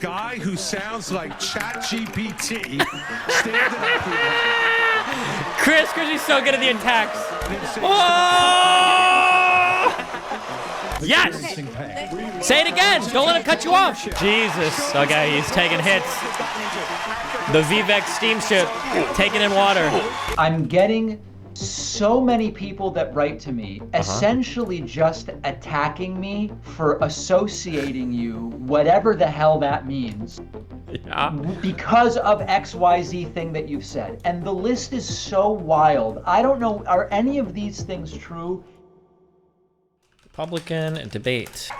Guy who sounds like ChatGPT standing up here. Chris is so good at the attacks. Yes! Say it again. Don't let him cut you off. Jesus. Okay, he's taking hits. The Vivek steamship taking in water. I'm getting so many people that write to me, essentially just attacking me for associating you, whatever the hell that means, because of XYZ thing that you've said. And the list is so wild. I don't know, are any of these things true? Republican debate.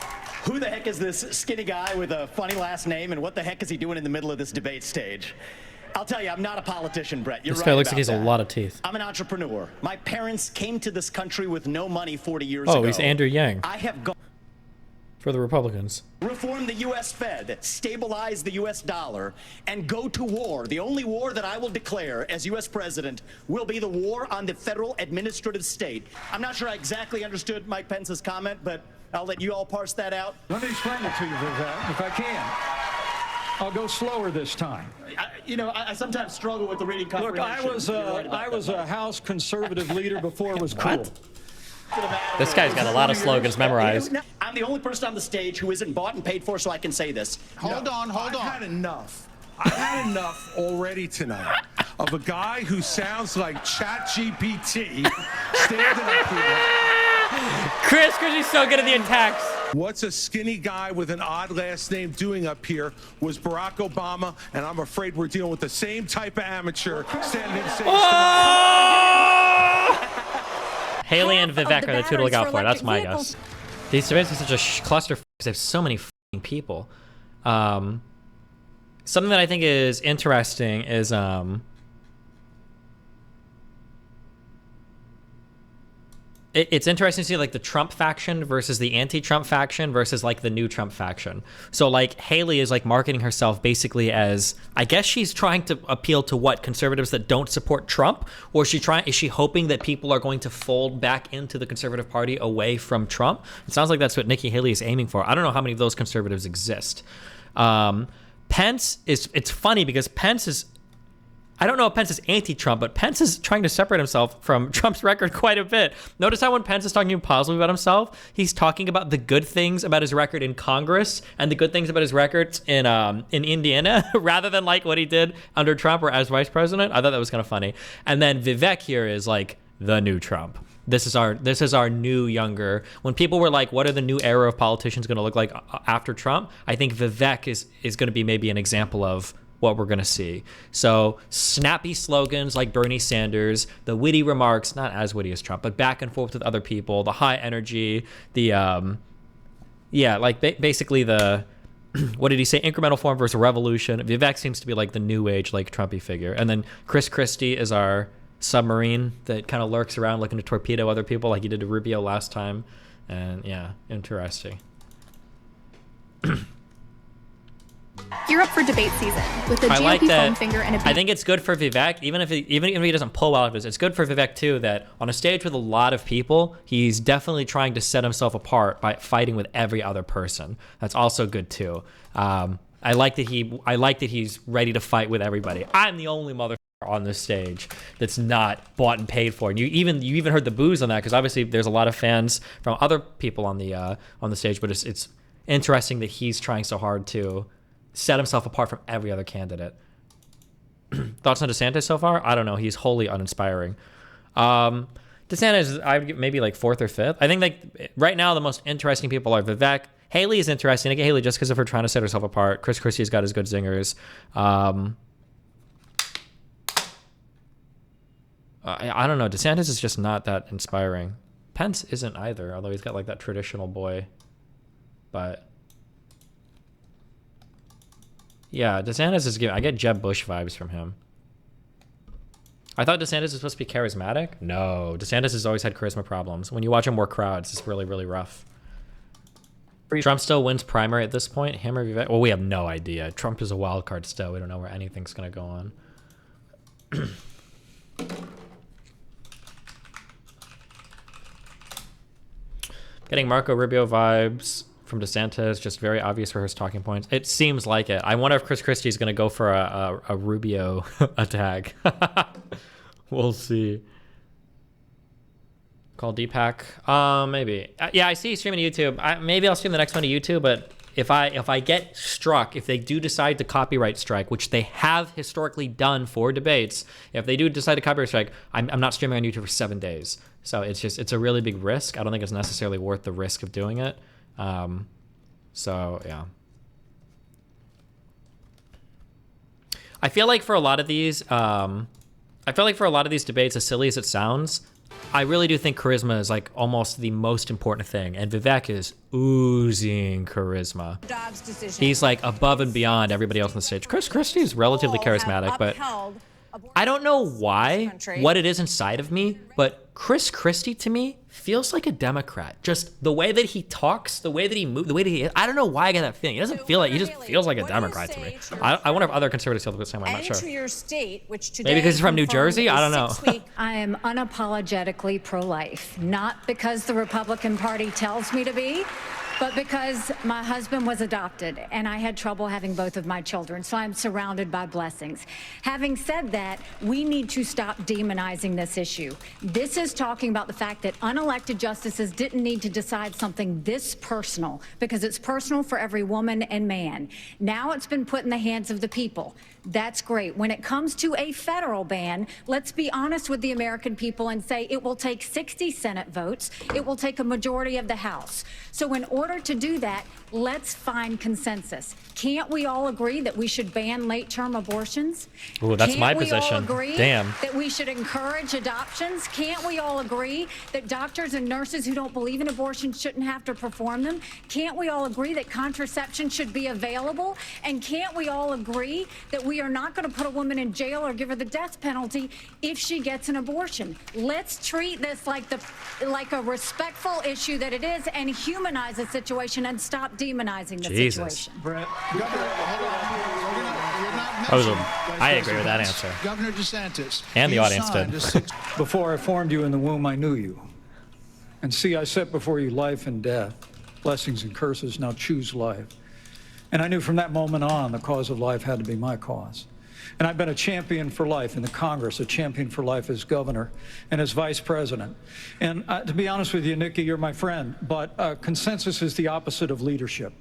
Who the heck is this skinny guy with a funny last name, and what the heck is he doing in the middle of this debate stage? I'll tell you, I'm not a politician, Brett. You're right. This guy looks about like he has that. a lot of teeth. I'm an entrepreneur. My parents came to this country with no money 40 years ago. Oh, he's Andrew Yang. I have gone For the Republicans. reform the U.S. Fed, stabilize the U.S. dollar, and go to war. The only war that I will declare as U.S. president will be the war on the federal administrative state. I'm not sure I exactly understood Mike Pence's comment, but I'll let you all parse that out. Let me explain it to you, Vivek, if I can. I'll go slower this time. I sometimes struggle with the reading Look, comprehension. I was a House conservative leader before it was cool. This guy's got a lot of slogans memorized. I'm the only person on the stage who isn't bought and paid for, so I can say this. Hold on. I've had enough. I've had enough already tonight of a guy who sounds like ChatGPT standing up here. Chris is so good at the attacks. What's a skinny guy with an odd last name doing up here was Barack Obama, and I'm afraid we're dealing with the same type of amateur standing in stage Haley and Vivek are the two to look out for. That's my guess. These debates are such a cluster because they have so many f***ing people. Something that I think is interesting is it's interesting to see like the Trump faction versus the anti-Trump faction versus like the new Trump faction. So like Haley is like marketing herself basically as, I guess she's trying to appeal to what, conservatives that don't support Trump, or is she hoping that people are going to fold back into the conservative party away from Trump? It sounds like that's what Nikki Haley is aiming for. I don't know how many of those conservatives exist. Pence is, it's funny because Pence is, I don't know if Pence is anti-Trump, but Pence is trying to separate himself from Trump's record quite a bit. Notice how when Pence is talking positively about himself, he's talking about the good things about his record in Congress and the good things about his records in Indiana, rather than like what he did under Trump or as vice president. I thought that was kind of funny. And then Vivek here is like the new Trump. This is our new younger. When people were like, what are the new era of politicians going to look like after Trump? I think Vivek is going to be maybe an example of what we're going to see. So snappy slogans like Bernie Sanders, the witty remarks, not as witty as Trump, but back and forth with other people, the high energy, the, basically the, what did he say? Incremental form versus revolution. Vivek seems to be like the new age, like Trumpy figure. And then Chris Christie is our submarine that kind of lurks around looking to torpedo other people like he did to Rubio last time. And yeah, interesting. You're up for debate season with a I GOP like foam that. finger and a I think it's good for Vivek, even if he doesn't pull well out of this. It's good for Vivek too that on a stage with a lot of people, he's definitely trying to set himself apart by fighting with every other person. That's also good too. I like that he's ready to fight with everybody. I'm the only motherfucker on this stage that's not bought and paid for, and you even heard the boos on that because obviously there's a lot of fans from other people on the stage, but it's interesting that he's trying so hard to set himself apart from every other candidate. Thoughts on DeSantis so far? I don't know. He's wholly uninspiring. DeSantis, I would give maybe like 4th or 5th. I think like right now the most interesting people are Vivek. Haley is interesting. I get Haley just because of her trying to set herself apart. Chris Christie's got his good zingers. I don't know. DeSantis is just not that inspiring. Pence isn't either, although he's got like that traditional boy. But yeah, DeSantis is giving, I get Jeb Bush vibes from him. I thought DeSantis was supposed to be charismatic. No, DeSantis has always had charisma problems. When you watch him work crowds, it's really, really rough. Trump still wins primary at this point. Him or Vivek? Well, we have no idea. Trump is a wild card still. We don't know where anything's going to go on. Getting Marco Rubio vibes. from DeSantis, just very obvious for his talking points. It seems like it. I wonder if Chris Christie's going to go for a Rubio attack. We'll see. Call Deepak. Maybe. Yeah, I see you streaming YouTube. Maybe I'll stream the next one to YouTube, but if I get struck, if they do decide to copyright strike, which they have historically done for debates, if they do decide to copyright strike, I'm not streaming on YouTube for 7 days. So it's a really big risk. I don't think it's necessarily worth the risk of doing it. So yeah. I feel like for a lot of these debates, as silly as it sounds, I really do think charisma is like almost the most important thing, and Vivek is oozing charisma. He's like above and beyond everybody else on the stage. Chris Christie is relatively charismatic, but I don't know why, what it is inside of me, but Chris Christie to me feels like a Democrat. Just the way that he talks, the way that he moves, the way that he, I don't know why I get that feeling. He doesn't feel like, he just feels like a Democrat to me. I wonder if other conservatives feel the same way, I'm not sure. Your state, which today maybe because he's from New Jersey? I don't know. I am unapologetically pro-life, not because the Republican Party tells me to be, but because my husband was adopted and I had trouble having both of my children, so I'm surrounded by blessings. Having said that, we need to stop demonizing this issue. This is talking about the fact that unelected justices didn't need to decide something this personal, because it's personal for every woman and man. Now it's been put in the hands of the people. That's great. When it comes to a federal ban, let's be honest with the American people and say it will take 60 Senate votes. It will take a majority of the House. So in order to do that, let's find consensus. Can't we all agree that we should ban late-term abortions? Ooh, that's my position. position. Can't we all agree Damn. that we should encourage adoptions? Can't we all agree that doctors and nurses who don't believe in abortion shouldn't have to perform them? Can't we all agree that contraception should be available? And can't we all agree that we are not going to put a woman in jail or give her the death penalty if she gets an abortion? Let's treat this like a respectful issue that it is, and humanize the situation and stop demonizing the situation. Brett, I agree with that answer. Governor DeSantis. And the audience did. before I formed you in the womb, I knew you. And see, I set before you life and death, blessings and curses. Now choose life. And I knew from that moment on, the cause of life had to be my cause. And I've been a champion for life in the Congress, a champion for life as governor and as vice president. And to be honest with you, Nikki, you're my friend, but consensus is the opposite of leadership.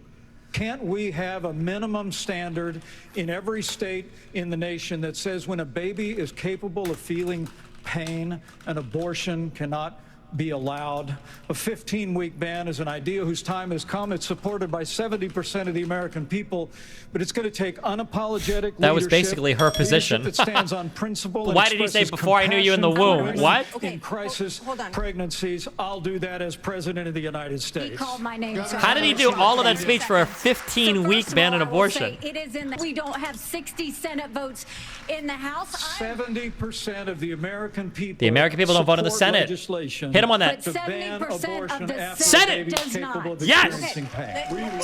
Can't we have a minimum standard in every state in the nation that says when a baby is capable of feeling pain, an abortion cannot be allowed? A 15-week ban is an idea whose time has come. It's supported by 70% of the American people, but it's going to take unapologetic That was leadership, basically her position. leadership that stands on principle. Why did he say before I knew you in the womb? What? In crisis pregnancies, I'll do that as president of the United States. He called my name. How did he do all of that speech for a 15-week ban on abortion? It is in we don't have 60 Senate votes in the House. 70% of the American people. The American people don't vote in the support Senate. legislation Hit him on that. But 70% of the Senate does not. Yes!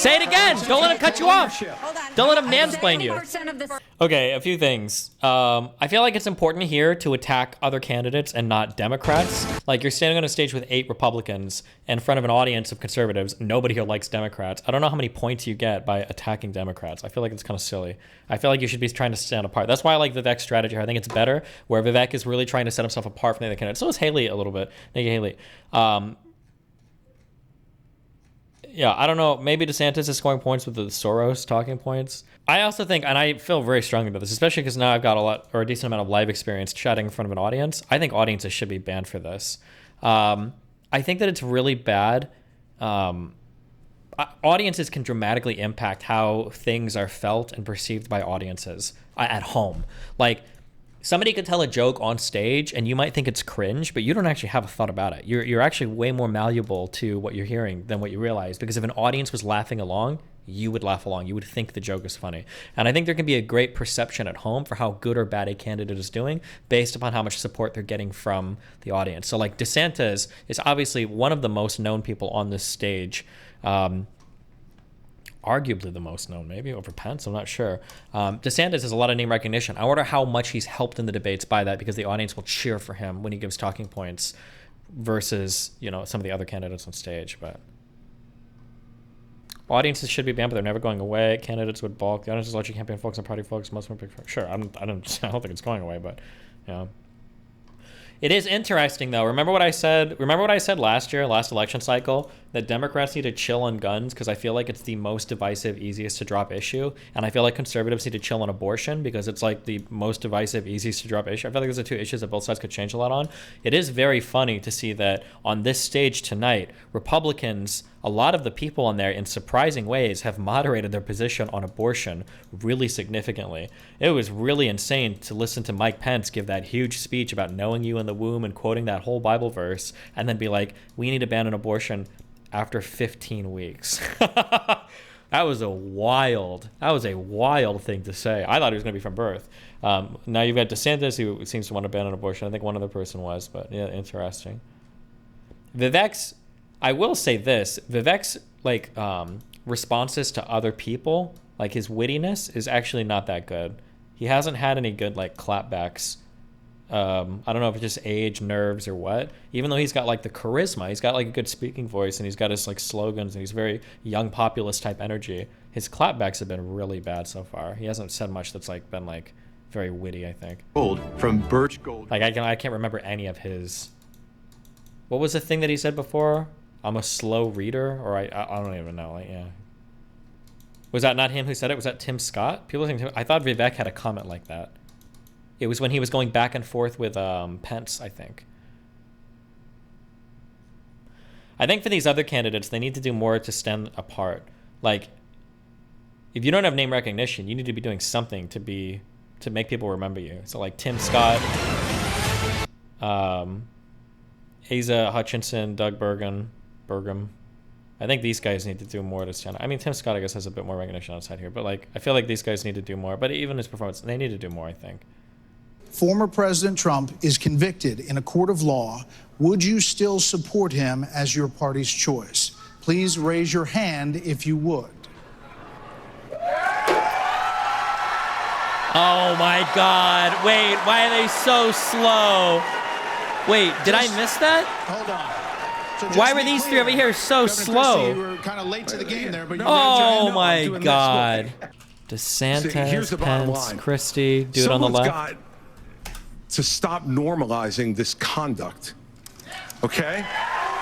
Say it again. Don't let him cut you off. Don't let him mansplain you. 70% of the Okay, a few things. I feel like it's important here to attack other candidates and not Democrats. Like, you're standing on a stage with 8 Republicans in front of an audience of conservatives. Nobody here likes Democrats. I don't know how many points you get by attacking Democrats. I feel like it's kind of silly. I feel like you should be trying to stand apart. That's why I like Vivek's strategy here. I think it's better, where Vivek is really trying to set himself apart from the other candidates. So is Haley a little bit. Nikki Haley. Yeah, I don't know. Maybe DeSantis is scoring points with the Soros talking points. I also think, and I feel very strongly about this, especially because now I've got a decent amount of live experience chatting in front of an audience. I think audiences should be banned for this. I think that it's really bad. Audiences can dramatically impact how things are felt and perceived by audiences at home. Like, somebody could tell a joke on stage and you might think it's cringe, but you don't actually have a thought about it. You're actually way more malleable to what you're hearing than what you realize, because if an audience was laughing along, you would laugh along. You would think the joke is funny. And I think there can be a great perception at home for how good or bad a candidate is doing based upon how much support they're getting from the audience. So like DeSantis is obviously one of the most known people on this stage. Arguably the most known, maybe over Pence, I'm not sure. DeSantis has a lot of name recognition. I wonder how much he's helped in the debates by that, because the audience will cheer for him when he gives talking points versus, some of the other candidates on stage. But Audiences should be banned, but they're never going away. Candidates would balk. The audience is largely campaign focus on party focus. Most of them big. Sure, I don't think it's going away, but you know. It is interesting, though. Remember what I said? Remember what I said last year, last election cycle, that Democrats need to chill on guns because I feel like it's the most divisive, easiest to drop issue, and I feel like conservatives need to chill on abortion because it's like the most divisive, easiest to drop issue. I feel like those are two issues that both sides could change a lot on. It is very funny to see that on this stage tonight, Republicans, a lot of the people on there, in surprising ways, have moderated their position on abortion really significantly. It was really insane to listen to Mike Pence give that huge speech about knowing you in the womb and quoting that whole Bible verse, and then be like, we need to ban an abortion after 15 weeks. That was a wild thing to say. I thought he was going to be from birth. Now you've got DeSantis, who seems to want to ban an abortion. I think one other person was, but yeah, interesting. Vivek's, I will say this, Vivek's like responses to other people, like his wittiness is actually not that good. He hasn't had any good like clapbacks. I don't know if it's just age, nerves, or what. Even though he's got like the charisma, he's got like a good speaking voice, and he's got his like slogans, and he's very young populist type energy. His clapbacks have been really bad so far. He hasn't said much that's like been like very witty, I think. Gold from Birch Gold. Like I can't remember any of his. What was the thing that he said before? I'm a slow reader, or I don't even know. Like, yeah. Was that not him who said it? Was that Tim Scott? People think I thought Vivek had a comment like that. It was when he was going back and forth with Pence, I think. I think for these other candidates, they need to do more to stand apart. Like, if you don't have name recognition, you need to be doing something to make people remember you. So like Tim Scott, Asa Hutchinson, Doug Burgum. I think these guys need to do more to stand. I mean, Tim Scott, I guess, has a bit more recognition outside here, but like, I feel like these guys need to do more. But even his performance, they need to do more, I think. Former President Trump is convicted in a court of law. Would you still support him as your party's choice? Please raise your hand if you would. Oh my God. Wait, why are they so slow? Wait, did I miss that? Hold on. So why were these three over here so slow? You were kind of late to the game there, but you oh my God. See, DeSantis, here's the bottom Pence, line. Christie, dude on the Someone's left. got to stop normalizing this conduct. Okay?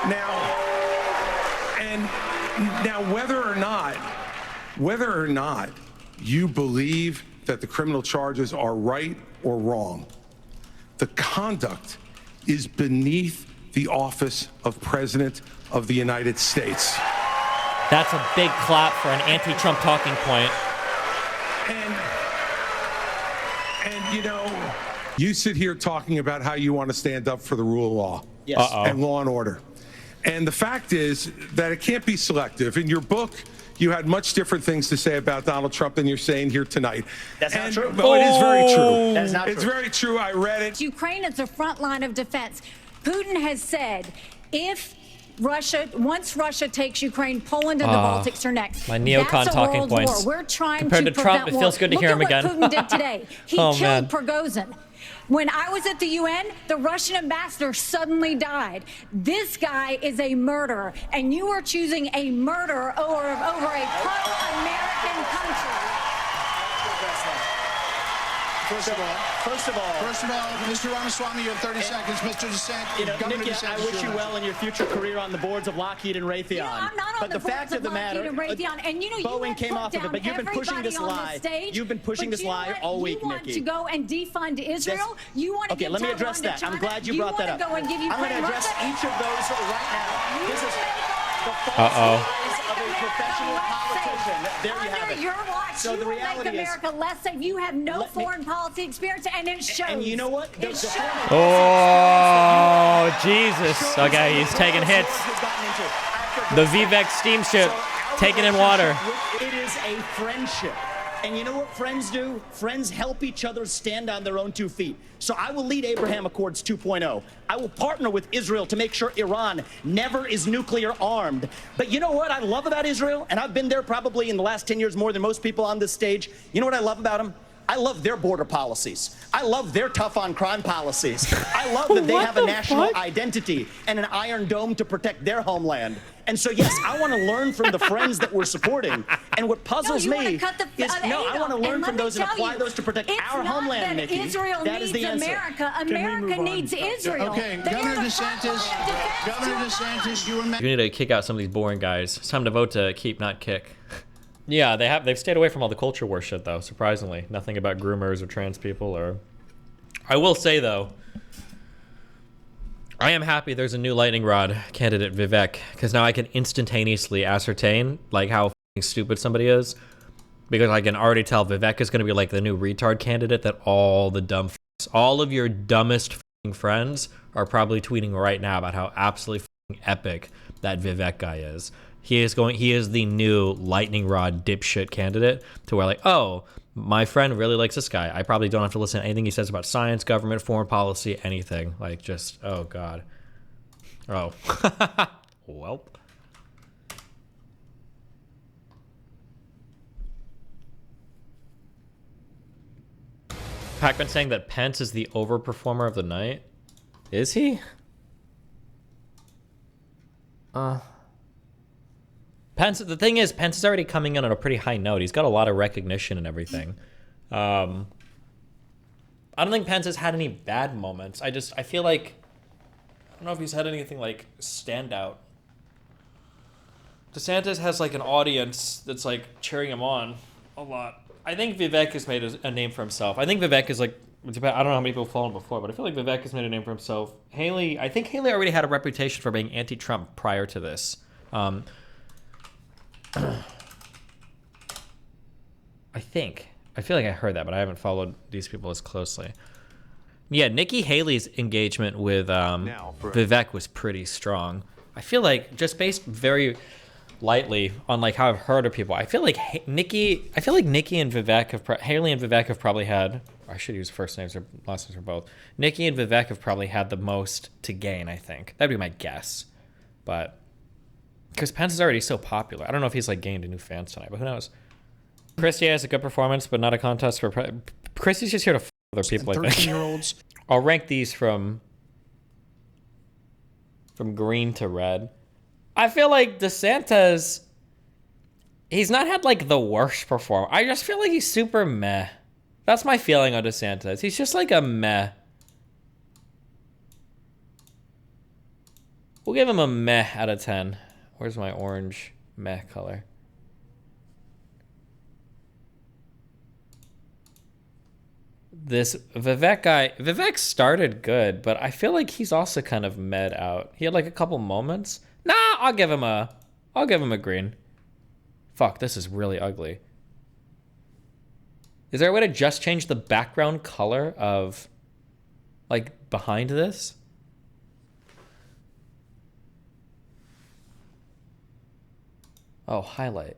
Now whether or not you believe that the criminal charges are right or wrong, the conduct is beneath the office of President of the United States. That's a big clap for an anti-Trump talking point. And you know, you sit here talking about how you want to stand up for the rule of law and law and order. And the fact is that it can't be selective. In your book, you had much different things to say about Donald Trump than you're saying here tonight. That's not true. Well, it is very true. That is not It's true. very true. I read it. Ukraine is the front line of defense. Putin has said once Russia takes Ukraine, Poland and the Baltics are next. My neocon That's a talking world points. war. We're trying Compared to prevent Trump, it war. feels good to hear him again. Look at what Putin did today. He Oh, killed man. Prigozhin. When I was at the UN, the Russian ambassador suddenly died. This guy is a murderer, and you are choosing a murderer over a pro-American country. First of all, Mr. Ramaswamy, you have 30 seconds. Mr. DeSantis, You know, Governor Nikki, DeSantis, I wish you well in your future career on the boards of Lockheed and Raytheon. You know, I'm not on but the the fact boards of the matter, Lockheed and Raytheon, and you know, Boeing came off of it, but you've been pushing this lie. You've been pushing this lie all week, Nikki. You want Nikki. to go and defund Israel? You want to Okay, give let me Taiwan address to that. China? I'm glad you brought that up. Go and give I'm going to Ukraine address Russia? each of those right now. This is the false Uh-oh. lies of a professional politician. There you have Under it. your watch, So you the will make reality is, America less safe. You have no Let me- foreign policy experience, and it shows. and you know what? It shows. Oh, Jesus. Okay, he's taking hits. The Vivek steamship taking in water. It is a friendship. And you know what friends do? Friends help each other stand on their own 2 feet. So I will lead Abraham Accords 2.0. I will partner with Israel to make sure Iran never is nuclear armed. But you know what I love about Israel? And I've been there probably in the last 10 years more than most people on this stage. You know what I love about them? I love their border policies. I love their tough on crime policies. I love that they have a national identity and an iron dome to protect their homeland. And so, yes, I want to learn from the friends that we're supporting. And what puzzles me is, I want to learn from those and apply those to protect our homeland, Nikki. Israel that is the needs answer. America. America needs Israel. Okay, Governor DeSantis, you were... You need to kick out some of these boring guys. It's time to vote to keep, not kick. Yeah, they've stayed away from all the culture war shit, though, surprisingly. Nothing about groomers or trans people or... I will say, though, I am happy there's a new lightning rod candidate, Vivek, because now I can instantaneously ascertain, like, how f***ing stupid somebody is. Because I can already tell Vivek is going to be, like, the new retard candidate that all the dumb all of your dumbest f***ing friends are probably tweeting right now about how absolutely f***ing epic that Vivek guy is. He is the new lightning rod dipshit candidate to where, like, oh, my friend really likes this guy. I probably don't have to listen to anything he says about science, government, foreign policy, anything. Like, just, oh, God. Oh. Welp. Pakman saying that Pence is the overperformer of the night. Is he? Pence, the thing is, Pence is already coming in on a pretty high note. He's got a lot of recognition and everything. I don't think Pence has had any bad moments. I feel like, I don't know if he's had anything like stand out. DeSantis has like an audience that's like cheering him on a lot. I think Vivek has made a name for himself. I think Vivek is like, I don't know how many people have followed him before, but I feel like Vivek has made a name for himself. I think Haley already had a reputation for being anti-Trump prior to this. I feel like I heard that, but I haven't followed these people as closely. Yeah, Nikki Haley's engagement with Vivek was pretty strong. I feel like, just based very lightly on like how I've heard of people, I feel like Nikki and Vivek Haley and Vivek have probably had, I should use first names or last names for both. Nikki and Vivek have probably had the most to gain, I think. That'd be my guess. But because Pence is already so popular. I don't know if he's like gained a new fans tonight, but who knows? Christie has a good performance, but not a contest for... Christie's just here to f*** other people, I think. 13-year-olds. I'll rank these from green to red. I feel like DeSantis, he's not had like the worst performance. I just feel like he's super meh. That's my feeling on DeSantis. He's just like a meh. We'll give him a meh out of 10. Where's my orange meh color? This Vivek guy, Vivek started good, but I feel like he's also kind of med out. He had like a couple moments. Nah, I'll give him a green. Fuck, this is really ugly. Is there a way to just change the background color of like behind this? Oh, highlight.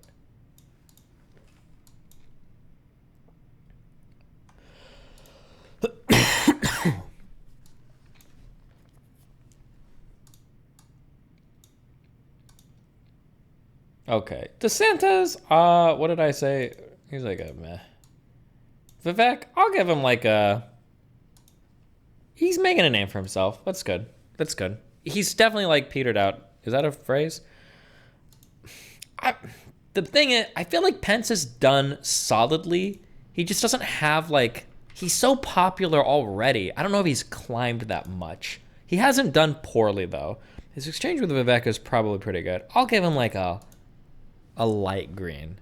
Okay. DeSantis, what did I say? He's like a meh. Vivek, I'll give him like a... He's making a name for himself. That's good. That's good. He's definitely like petered out. Is that a phrase? The thing is, I feel like Pence is done solidly. He just doesn't have like... He's so popular already. I don't know if he's climbed that much. He hasn't done poorly, though. His exchange with Vivek is probably pretty good. I'll give him like a light green.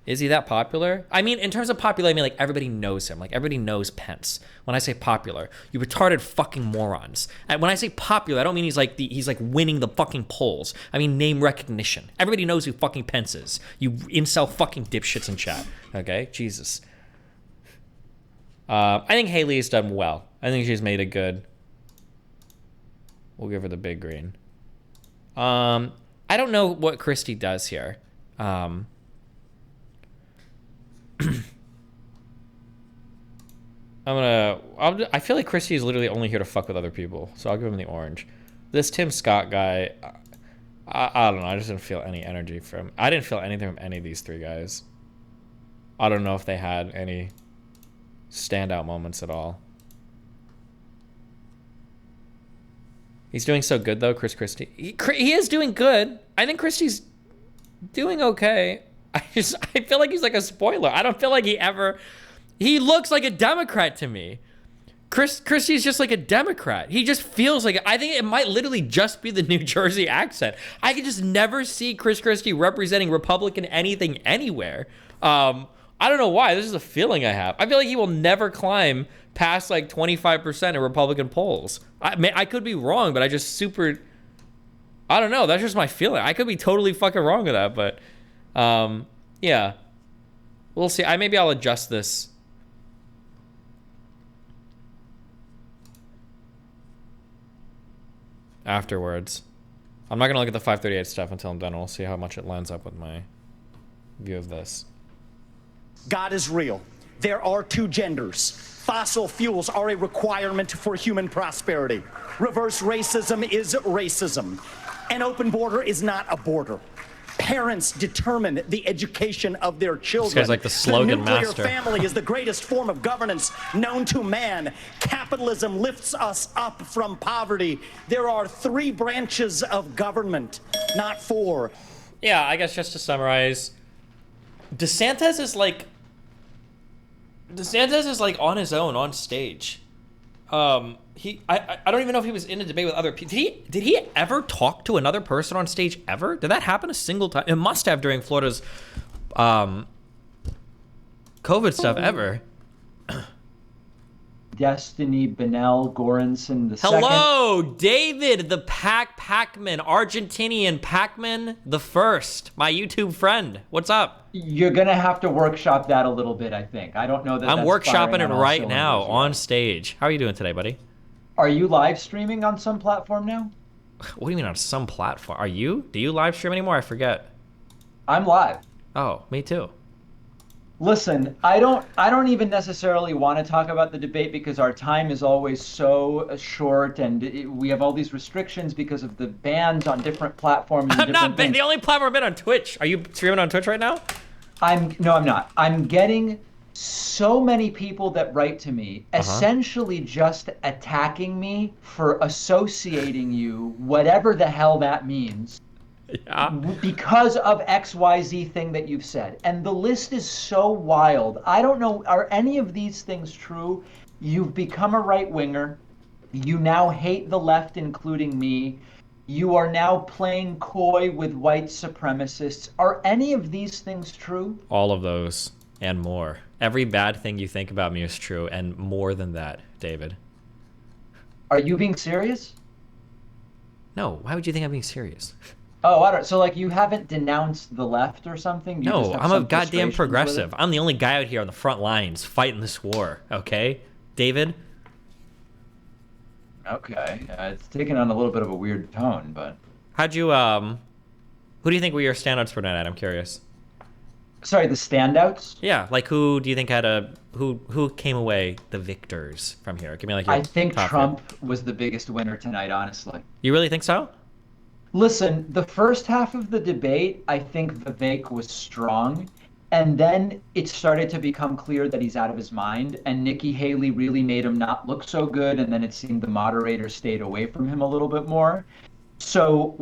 Is he that popular? I mean, in terms of popular, I mean like everybody knows him. Like everybody knows Pence. When I say popular, you retarded fucking morons. And when I say popular, I don't mean he's like winning the fucking polls. I mean name recognition. Everybody knows who fucking Pence is. You incel fucking dipshits in chat. Okay, Jesus. I think Haley's done well. I think she's made it good. We'll give her the big green. I don't know what Christie does here. I feel like Christie is literally only here to fuck with other people, so I'll give him the orange. This Tim Scott guy, I don't know. I just didn't feel any energy from. I didn't feel anything from any of these three guys. I don't know if they had any standout moments at all. He's doing so good, though, Chris Christie. He is doing good. I think Christie's doing okay. I feel like he's like a spoiler. I don't feel like he looks like a Democrat to me. Christie's just like a Democrat. He just feels like, I think it might literally just be the New Jersey accent. I could just never see Chris Christie representing Republican anything anywhere. I don't know why. This is a feeling I have. I feel like he will never climb past like 25% in Republican polls. I could be wrong, but I don't know. That's just my feeling. I could be totally fucking wrong with that, but yeah. We'll see. Maybe I'll adjust this. Afterwards. I'm not going to look at the 538 stuff until I'm done. We'll see how much it lines up with my view of this. God is real. There are two genders. Fossil fuels are a requirement for human prosperity. Reverse racism is racism. An open border is not a border. Parents determine the education of their children. This guy's like the slogan nuclear master. Family is the greatest form of governance known to man. Capitalism lifts us up from poverty. There are 3 branches of government, not 4. Yeah, I guess just to summarize, DeSantis is like on his own on stage. I don't even know if he was in a debate with other people. Did he ever talk to another person on stage ever? Did that happen a single time? It must have during Florida's COVID stuff ever. Destiny Benell Goranson the Hello, David, the Pakman, Argentinian Pakman the first, my YouTube friend. What's up? You're gonna have to workshop that a little bit, I think. I don't know that. I'm that's workshopping it firing on all right now cylinders on yet. stage. How are you doing today, buddy? Are you live streaming on some platform now? What do you mean on some platform? Are you? Do you live stream anymore? I forget. I'm live. Oh, me too. Listen, I don't even necessarily want to talk about the debate because our time is always so short, and we have all these restrictions because of the bans on different platforms. And I'm not the only platform I've been on Twitch. Are you streaming on Twitch right now? No, I'm not. I'm getting so many people that write to me, essentially just attacking me for associating you, whatever the hell that means. Yeah. Because of XYZ thing that you've said. And the list is so wild. I don't know, are any of these things true? You've become a right-winger. You now hate the left, including me. You are now playing coy with white supremacists. Are any of these things true? All of those and more. Every bad thing you think about me is true, and more than that, David. Are you being serious? No, why would you think I'm being serious? Oh, I don't. So, like, you haven't denounced the left or something? You just No, have I'm a some goddamn frustrations with progressive. it? I'm the only guy out here on the front lines fighting this war, okay? David? Okay. It's taken on a little bit of a weird tone, but... How'd you, who do you think were your standouts for tonight? I'm curious. Sorry, the standouts? Yeah, like who do you think had who came away the victors from here? Give me like your I think top Trump three. was the biggest winner tonight, honestly. You really think so? Listen, the first half of the debate, I think Vivek was strong. And then it started to become clear that he's out of his mind. And Nikki Haley really made him not look so good. And then it seemed the moderator stayed away from him a little bit more. So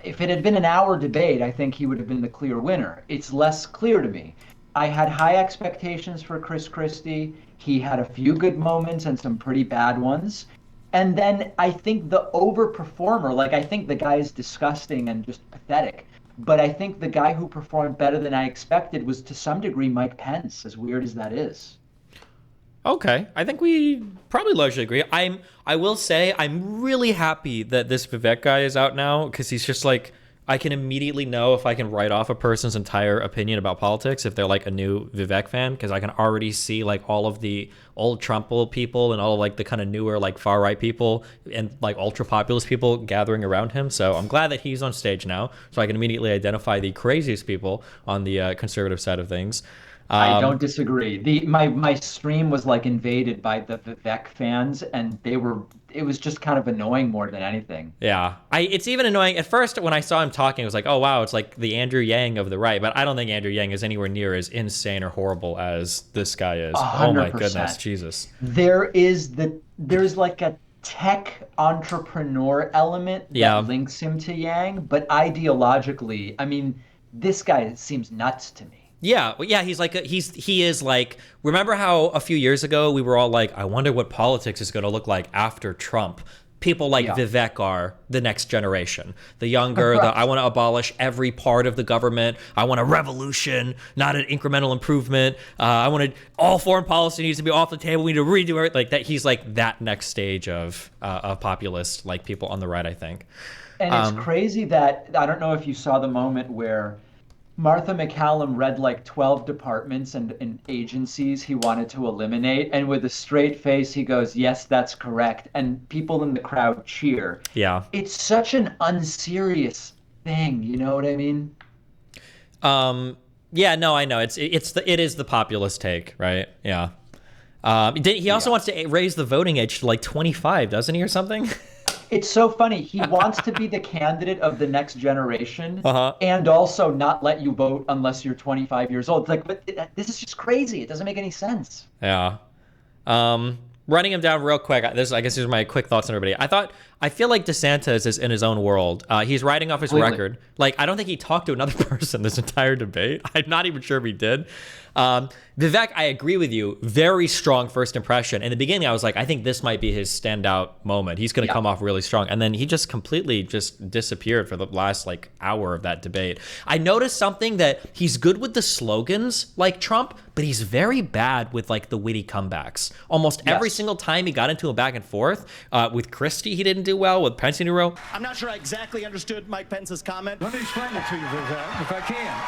if it had been an hour debate, I think he would have been the clear winner. It's less clear to me. I had high expectations for Chris Christie. He had a few good moments and some pretty bad ones. And then I think the overperformer, like I think the guy is disgusting and just pathetic. But I think the guy who performed better than I expected was to some degree Mike Pence, as weird as that is. Okay, I think we probably largely agree. I will say I'm really happy that this Vivek guy is out now because he's just like, I can immediately know if I can write off a person's entire opinion about politics if they're like a new Vivek fan, because I can already see like all of the old Trump people and all of like the kind of newer like far right people and like ultra populist people gathering around him. So I'm glad that he's on stage now, so I can immediately identify the craziest people on the conservative side of things. I don't disagree. My stream was like invaded by the Vivek fans, and it was just kind of annoying more than anything. Yeah, it's even annoying. At first, when I saw him talking, I was like, oh, wow, it's like the Andrew Yang of the right. But I don't think Andrew Yang is anywhere near as insane or horrible as this guy is. 100%. Oh, my goodness, Jesus. There's like a tech entrepreneur element that links him to Yang, but ideologically, I mean, this guy seems nuts to me. Yeah, he's like he is like. Remember how a few years ago we were all like, I wonder what politics is going to look like after Trump. People like Vivek are the next generation, the younger. I want to abolish every part of the government. I want a revolution, not an incremental improvement. All foreign policy needs to be off the table. We need to redo it like that. He's like that next stage of populist, like people on the right, I think. And it's crazy that I don't know if you saw the moment where Martha McCallum read like 12 departments and agencies he wanted to eliminate. And with a straight face, he goes, yes, that's correct. And people in the crowd cheer. Yeah. It's such an unserious thing. You know what I mean? Yeah, no, I know. It is the populist take, right? Yeah. He also wants to raise the voting age to like 25, doesn't he, or something? It's so funny. He wants to be the candidate of the next generation and also not let you vote unless you're 25 years old. It's like, but this is just crazy. It doesn't make any sense. Yeah. Running him down real quick. I guess these are my quick thoughts on everybody. I feel like DeSantis is in his own world. He's writing off his record. Like, I don't think he talked to another person this entire debate. I'm not even sure if he did. Vivek, I agree with you. Very strong first impression. In the beginning, I was like, I think this might be his standout moment. He's going to come off really strong. And then he just completely just disappeared for the last like hour of that debate. I noticed something that he's good with the slogans like Trump, but he's very bad with like the witty comebacks. Almost every single time he got into a back and forth with Christie, he didn't do well. With Pence, he didn't do well. I'm not sure I exactly understood Mike Pence's comment. Let me explain it to you, Vivek, if I can.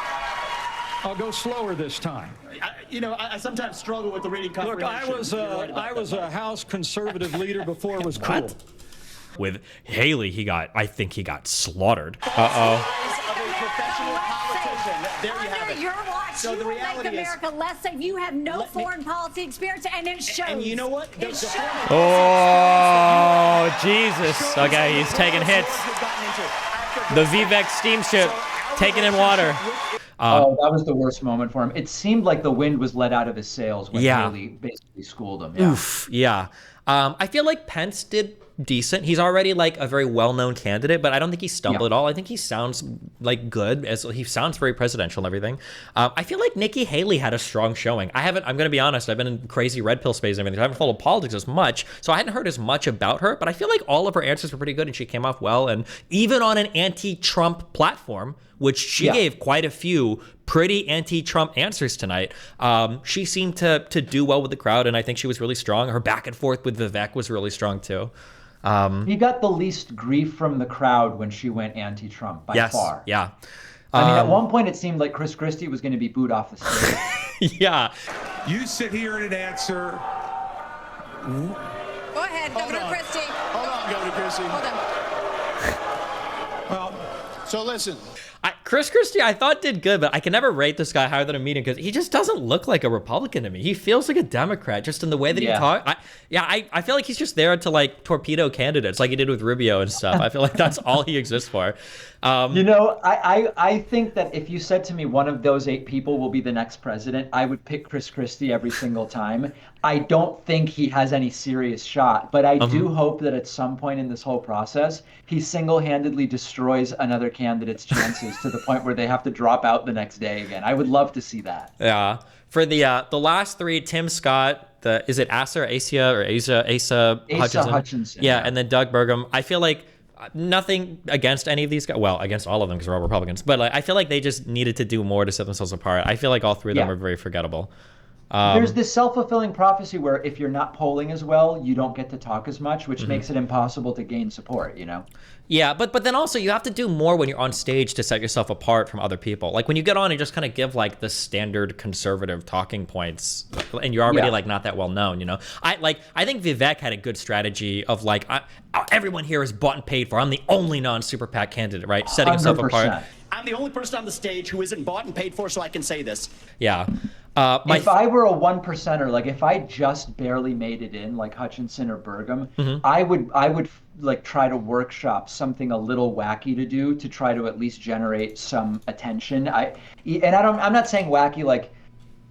I'll go slower this time. I sometimes struggle with the reading comprehension. Look, I was a House conservative leader before it was cool. With Haley, I think he got slaughtered. There you have it. Your watch, so you the reality make America less safe. You have no foreign policy experience, and it shows. And you know what? Oh, Jesus. Okay, he's taking hits. The Vivek steamship taking in water. That was the worst moment for him. It seemed like the wind was let out of his sails when Haley basically schooled him. Yeah. Oof, yeah. I feel like Pence did decent. He's already like a very well-known candidate, but I don't think he stumbled at all. I think he sounds like good. He sounds very presidential and everything. I feel like Nikki Haley had a strong showing. I'm going to be honest. I've been in crazy red pill space and everything. I haven't followed politics as much, so I hadn't heard as much about her, but I feel like all of her answers were pretty good and she came off well. And even on an anti-Trump platform, which she gave quite a few pretty anti-Trump answers tonight, she seemed to do well with the crowd, and I think she was really strong. Her back and forth with Vivek was really strong too. He got the least grief from the crowd when she went anti-Trump by far. Yeah. I mean, at one point it seemed like Chris Christie was going to be booed off the stage. Yeah. You sit here and answer. Go ahead, Governor Christie. Hold on, Governor Christie. Hold on. Well, so listen. Chris Christie, I thought did good, but I can never rate this guy higher than a medium because he just doesn't look like a Republican to me. He feels like a Democrat just in the way that he talks. I feel like he's just there to like torpedo candidates like he did with Rubio and stuff. I feel like that's all he exists for. I think that if you said to me one of those 8 people will be the next president, I would pick Chris Christie every single time. I don't think he has any serious shot, but I do hope that at some point in this whole process, he single-handedly destroys another candidate's chances to the point where they have to drop out the next day again. I would love to see that. Yeah. For the last 3, Tim Scott, is it Asa Hutchinson? Yeah, and then Doug Burgum. I feel like nothing against any of these guys. Well, against all of them because we're all Republicans. But I feel like they just needed to do more to set themselves apart. I feel like all 3 of them are very forgettable. There's this self-fulfilling prophecy where if you're not polling as well, you don't get to talk as much, which makes it impossible to gain support, you know? Yeah, but then also you have to do more when you're on stage to set yourself apart from other people. Like when you get on and just kind of give like the standard conservative talking points and you're already like not that well known, you know? I think Vivek had a good strategy of like, everyone here is bought and paid for. I'm the only non-super PAC candidate, right? Setting himself apart. I'm I'm the only person on the stage who isn't bought and paid for, so I can say this. Yeah. If I were a 1%er, like if I just barely made it in, like Hutchinson or Burgum, I would like try to workshop something a little wacky to do to try to at least generate some attention. I'm not saying wacky like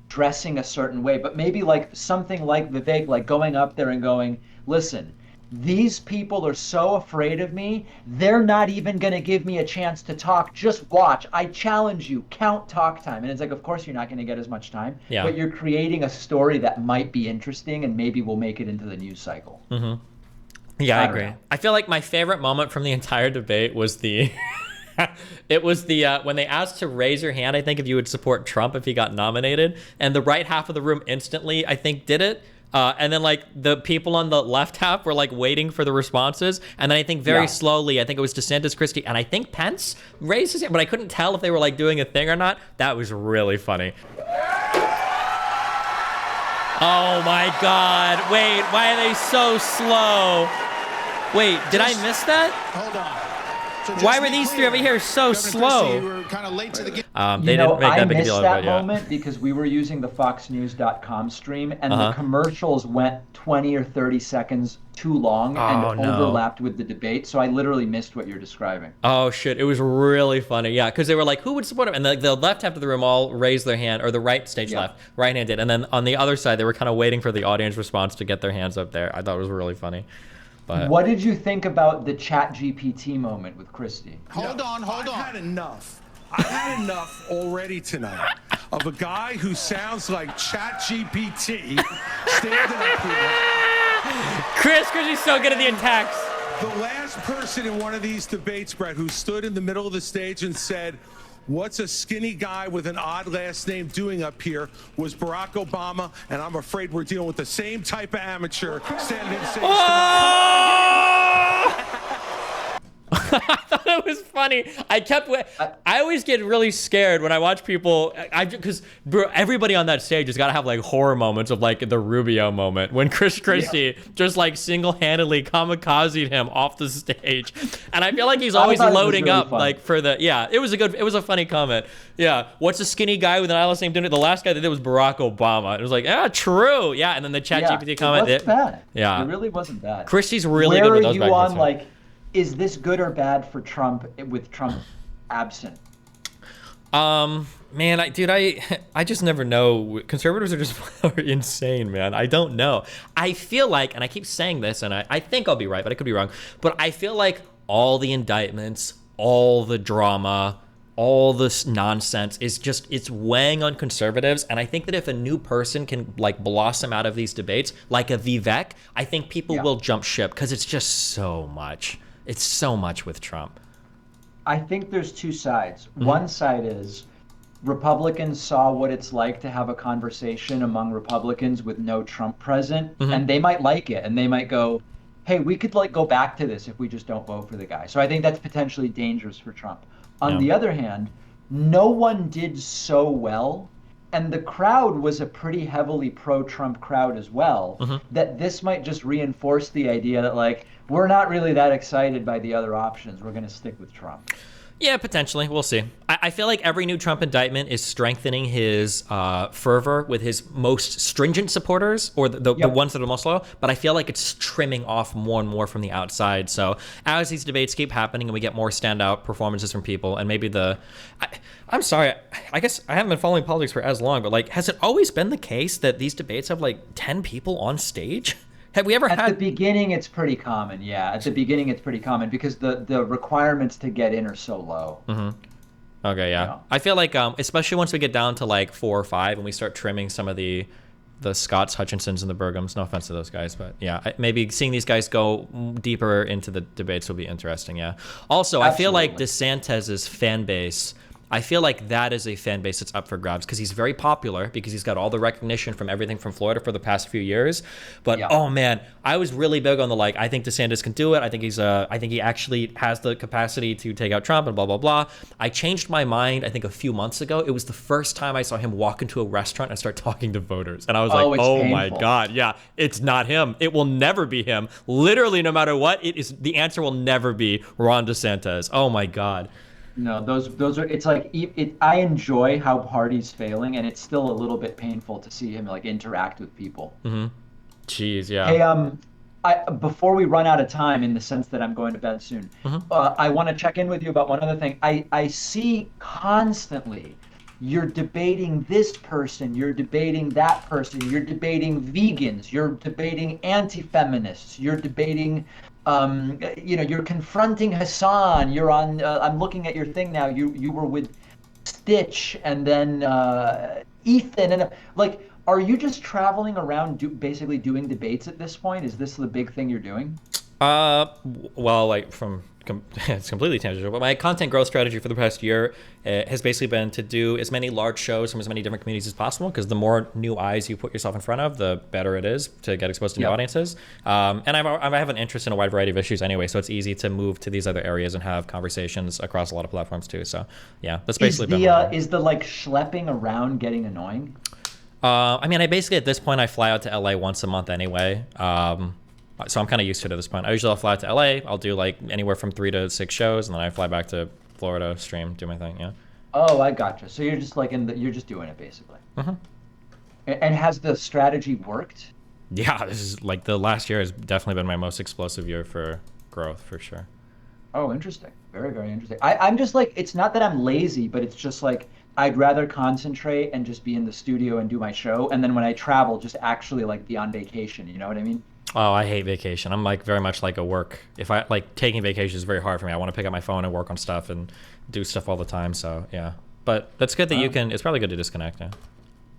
dressing a certain way, but maybe like something like Vivek, like going up there and going, listen, these people are so afraid of me, they're not even going to give me a chance to talk. Just watch. I challenge you. Count talk time. And it's like, of course, you're not going to get as much time, but you're creating a story that might be interesting and maybe will make it into the news cycle. Yeah, I agree. I feel like my favorite moment from the entire debate was the... it was the when they asked to raise your hand, I think, if you would support Trump if he got nominated. And the right half of the room instantly, I think, did it. And then like the people on the left half were like waiting for the responses. And then I think very slowly, I think it was DeSantis, Christie, and I think Pence raised his hand, but I couldn't tell if they were like doing a thing or not. That was really funny. Oh my God. Wait, why are they so slow? Wait, did I miss that? Hold on. So why were these three over here so slow? You were kind of late to the game. They didn't make that big a deal of it. I missed that moment because we were using the FoxNews.com stream, and the commercials went 20 or 30 seconds too long and overlapped with the debate. So I literally missed what you're describing. Oh shit! It was really funny. Yeah, because they were like, "Who would support him?" And the left half of the room all raised their hand, or the right stage left, right hand did, and then on the other side, they were kind of waiting for the audience response to get their hands up there. I thought it was really funny. But what did you think about the ChatGPT moment with Christie? Hold on. I've had enough. I've had enough already tonight of a guy who sounds like ChatGPT standing up here. Christie's so good at the attacks. The last person in one of these debates, Brett, who stood in the middle of the stage and said, "What's a skinny guy with an odd last name doing up here?" was Barack Obama, and I'm afraid we're dealing with the same type of amateur standing in stage tonight. I thought it was funny. I always get really scared when I watch people, because everybody on that stage has got to have like horror moments of like the Rubio moment when Christie just like single-handedly kamikazed him off the stage, and I feel like he's always loading up like for the it was a funny comment. Yeah, what's a skinny guy with an eyeless name doing it? The last guy that did was Barack Obama. It was like, true. Yeah, and then the ChatGPT comment. It wasn't bad. Yeah, it really wasn't bad. Christie's really good with those. Where are you on like? Is this good or bad for Trump with Trump absent? Man, I just never know. Conservatives are just insane, man. I don't know. I feel like, and I keep saying this, and I think I'll be right, but I could be wrong. But I feel like all the indictments, all the drama, all this nonsense it's weighing on conservatives. And I think that if a new person can like blossom out of these debates, like a Vivek, I think people will jump ship because it's just so much. It's so much with Trump. I think there's two sides. One side is Republicans saw what it's like to have a conversation among Republicans with no Trump present, and they might like it, and they might go, hey, we could like go back to this if we just don't vote for the guy. So I think that's potentially dangerous for Trump. On the other hand, no one did so well, and the crowd was a pretty heavily pro-Trump crowd as well, that this might just reinforce the idea that like, we're not really that excited by the other options. We're going to stick with Trump. Yeah, potentially. We'll see. I feel like every new Trump indictment is strengthening his fervor with his most stringent supporters, or the ones that are most loyal. But I feel like it's trimming off more and more from the outside. So as these debates keep happening and we get more standout performances from people, and maybe I'm sorry, I guess I haven't been following politics for as long, but like, has it always been the case that these debates have like 10 people on stage? Have we ever had... At the beginning, it's pretty common, At the beginning, it's pretty common because the requirements to get in are so low. Okay, yeah. I feel like, especially once we get down to like 4 or 5 and we start trimming some of the Scotts, Hutchinsons, and the Burgums, no offense to those guys, but yeah, maybe seeing these guys go deeper into the debates will be interesting, yeah. Also, I feel like DeSantis's fan base... I feel like that is a fan base that's up for grabs because he's very popular, because he's got all the recognition from everything from Florida for the past few years. But oh man, I was really big on the like, I think DeSantis can do it. I think he actually has the capacity to take out Trump and blah, blah, blah. I changed my mind, I think a few months ago. It was the first time I saw him walk into a restaurant and start talking to voters. And I was like, oh my God, yeah, it's not him. It will never be him. Literally, no matter what, the answer will never be Ron DeSantis. Oh my God. No, those are. It's like I enjoy how Hardy's failing, and it's still a little bit painful to see him like interact with people. Mm-hmm. Jeez, yeah. Hey, before we run out of time, in the sense that I'm going to bed soon, I want to check in with you about one other thing. I see constantly you're debating this person, you're debating that person, you're debating vegans, you're debating anti-feminists, you're debating, you're confronting Hassan. You're on. I'm looking at your thing now. You were with Stitch, and then Ethan, and like. Are you just traveling around basically doing debates at this point? Is this the big thing you're doing? Well, like it's completely tangential, but my content growth strategy for the past year has basically been to do as many large shows from as many different communities as possible, because the more new eyes you put yourself in front of, the better it is to get exposed to new audiences. And I have an interest in a wide variety of issues anyway, so it's easy to move to these other areas and have conversations across a lot of platforms too. So yeah, that's basically is the like schlepping around getting annoying? I mean, I basically at this point I fly out to LA once a month anyway. So I'm kind of used to it at this point. I'll fly out to LA. I'll do like anywhere from 3 to 6 shows, and then I fly back to Florida, stream, do my thing. Yeah. Oh, I gotcha. So you're just like you're just doing it basically. Mm-hmm. And has the strategy worked? Yeah, this is like the last year has definitely been my most explosive year for growth, for sure. Oh, interesting. Very, very interesting. I'm just like, it's not that I'm lazy, but it's just like I'd rather concentrate and just be in the studio and do my show, and then when I travel, just actually like be on vacation. You know what I mean? Oh, I hate vacation. I'm like very much like a work. If I like taking vacation is very hard for me. I want to pick up my phone and work on stuff and do stuff all the time. So yeah, but that's good that you can. It's probably good to disconnect. Yeah.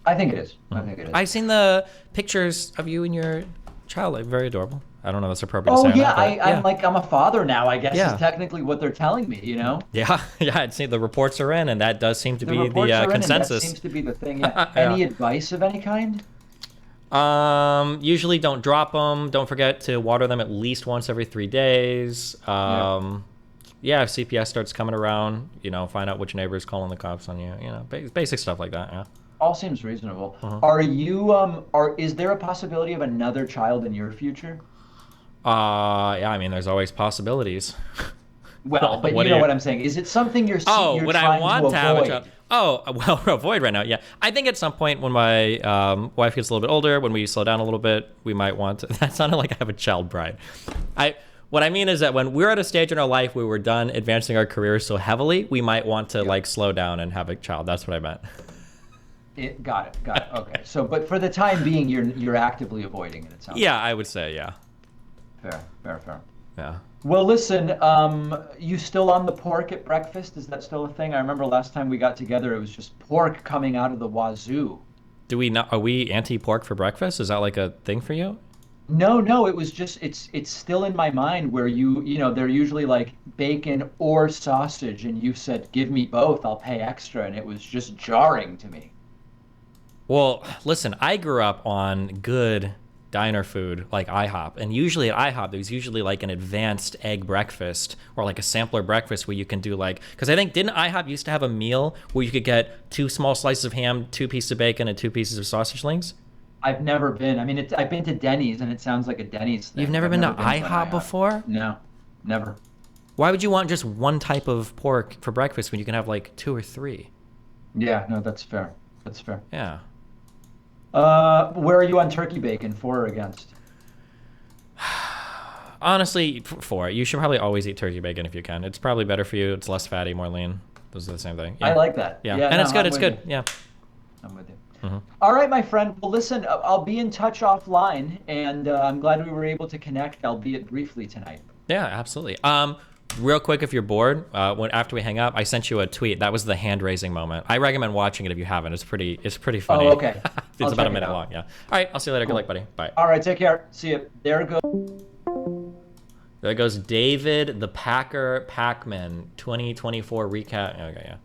I think it is. I think it is. I've seen the pictures of you and your child. Like, very adorable. I don't know if that's appropriate to say. Oh yeah, I'm a father now, I guess, is technically what they're telling me, you know? Yeah, I'd say the reports are in, and that does seem to be the consensus. That seems to be the thing, yeah. Any advice of any kind? Usually don't drop them. Don't forget to water them at least once every 3 days. If CPS starts coming around, find out which neighbor is calling the cops on you, basic stuff like that, yeah. All seems reasonable. Are you, is there a possibility of another child in your future? Yeah, I mean, there's always possibilities. Well, but you know what I'm saying. Is it something you're trying to avoid? Have a child? Oh, well, avoid right now, yeah. I think at some point when my wife gets a little bit older, when we slow down a little bit, we might want to... That sounded like I have a child bride. What I mean is that when we're at a stage in our life where we're done advancing our careers so heavily, we might want to like slow down and have a child. That's what I meant. Got it. Okay. So, but for the time being, you're actively avoiding it, it sounds like. I would say, yeah. Fair. Yeah. Well, listen, you still on the pork at breakfast? Is that still a thing? I remember last time we got together, it was just pork coming out of the wazoo. Are we anti-pork for breakfast? Is that like a thing for you? No, it was just, it's still in my mind where they're usually like bacon or sausage, and you said, give me both, I'll pay extra, and it was just jarring to me. Well, listen, I grew up on good diner food like IHOP, and usually at IHOP there's usually like an advanced egg breakfast or like a sampler breakfast where you can do like, because I think didn't IHOP used to have a meal where you could get 2 small slices of ham, 2 pieces of bacon, and 2 pieces of sausage links? I've never been. I mean, I've been to Denny's, and it sounds like a Denny's thing. You've never been to IHOP before? No, never. Why would you want just one type of pork for breakfast when you can have like 2 or 3? Yeah, no, that's fair. Yeah. Where are you on turkey bacon, for or against? Honestly, for. You should probably always eat turkey bacon if you can. It's probably better for you. It's less fatty, more lean. Those are the same thing. Yeah. I like that. Yeah, and it's good. It's good. Yeah. I'm with you. All right, my friend. Well, listen, I'll be in touch offline, and I'm glad we were able to connect, albeit briefly, tonight. Yeah, absolutely. Real quick, if you're bored, after we hang up, I sent you a tweet. That was the hand-raising moment. I recommend watching it if you haven't. It's pretty funny. Oh, okay. It's about a minute long, yeah. All right, I'll see you later. Cool. Good luck, buddy. Bye. All right, take care. See you. There goes David the Pakman 2024 recap. Okay, yeah.